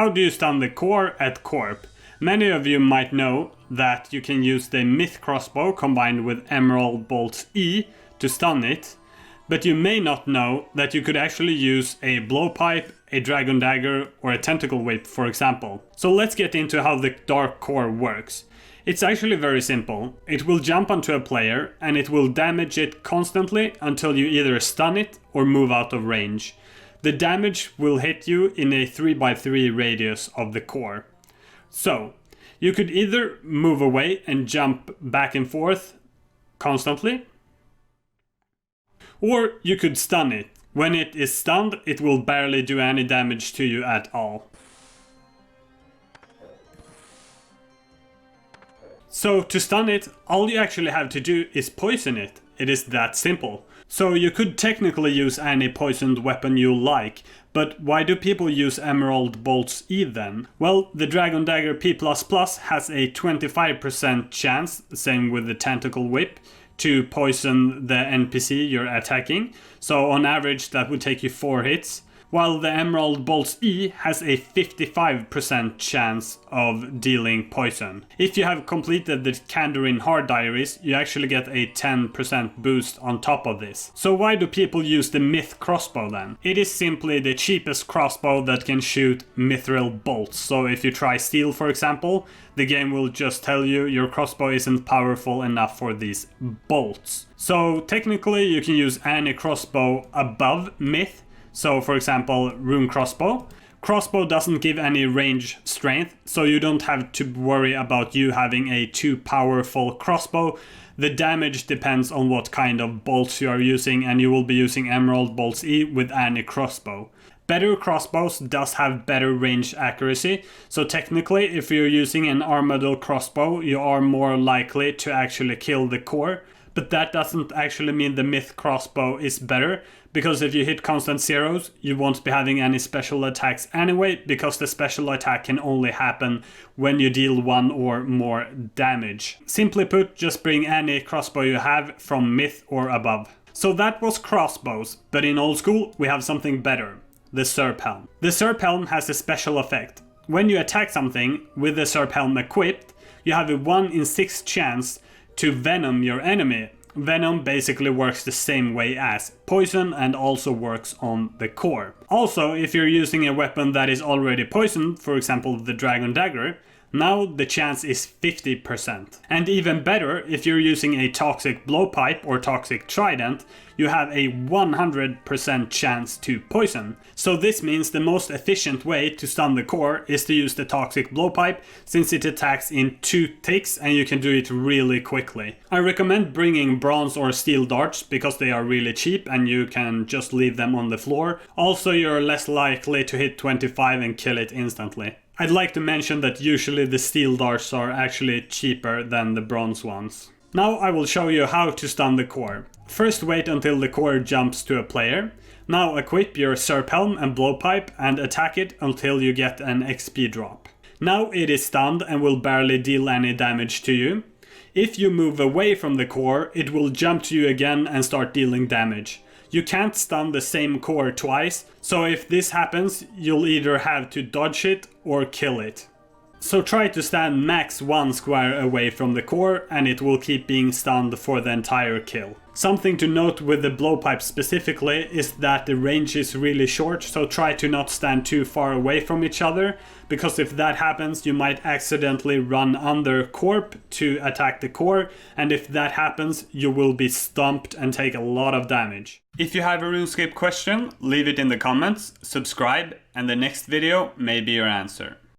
how do you stun the core at Corp? Many of you might know that you can use the Myth Crossbow combined with Emerald Bolt's E to stun it, but you may not know that you could actually use a Blowpipe, a Dragon Dagger, or a Tentacle Whip, for example. So let's get into how the Dark Core works. It's actually very simple. It will jump onto a player and it will damage it constantly until you either stun it or move out of range. The damage will hit you in a 3x3 radius of the core. So, you could either move away and jump back and forth constantly, or you could stun it. When it is stunned, it will barely do any damage to you at all. So to stun it, all you actually have to do is poison it. It is that simple. So you could technically use any poisoned weapon you like, but why do people use Emerald Bolt's E then? Well, the Dragon Dagger P++ has a 25% chance, same with the Tentacle Whip, to poison the NPC you're attacking. So on average that would take you 4 hits. While the Emerald Bolt's E has a 55% chance of dealing poison. If you have completed the Kandarin Hard Diaries, you actually get a 10% boost on top of this. So why do people use the Myth Crossbow then? It is simply the cheapest crossbow that can shoot mithril bolts. So if you try steel, for example, the game will just tell you your crossbow isn't powerful enough for these bolts. So technically you can use any crossbow above Myth. So for example, Rune Crossbow. Crossbow doesn't give any range strength, so you don't have to worry about you having a too powerful crossbow. The damage depends on what kind of bolts you are using, and you will be using Emerald Bolt's E with any crossbow. Better crossbows does have better range accuracy, so technically if you're using an Armadillo crossbow, you are more likely to actually kill the core. But that doesn't actually mean the Myth Crossbow is better, because if you hit constant zeros, you won't be having any special attacks anyway, because the special attack can only happen when you deal 1 or more damage. Simply put, just bring any crossbow you have from Myth or above. So that was crossbows, but in old school we have something better, the Serpent. The Serpent has a special effect. When you attack something with the Serpent equipped, you have a 1 in 6 chance to venom your enemy. Venom basically works the same way as poison and also works on the core. Also, if you're using a weapon that is already poisoned, for example the Dragon Dagger, now the chance is 50%. And even better, if you're using a Toxic Blowpipe or Toxic Trident, you have a 100% chance to poison. So this means the most efficient way to stun the core is to use the Toxic Blowpipe, since it attacks in 2 ticks and you can do it really quickly. I recommend bringing bronze or steel darts because they are really cheap and you can just leave them on the floor. Also, you're less likely to hit 25 and kill it instantly. I'd like to mention that usually the steel darts are actually cheaper than the bronze ones. Now I will show you how to stun the core. First wait until the core jumps to a player. Now equip your Serpent and Blowpipe and attack it until you get an XP drop. Now it is stunned and will barely deal any damage to you. If you move away from the core, it will jump to you again and start dealing damage. You can't stun the same core twice, so if this happens, you'll either have to dodge it or kill it. So try to stand max 1 square away from the core and it will keep being stunned for the entire kill. Something to note with the Blowpipe specifically is that the range is really short, so try to not stand too far away from each other, because if that happens you might accidentally run under Corp to attack the core, and if that happens you will be stumped and take a lot of damage. If you have a RuneScape question, leave it in the comments, subscribe, and the next video may be your answer.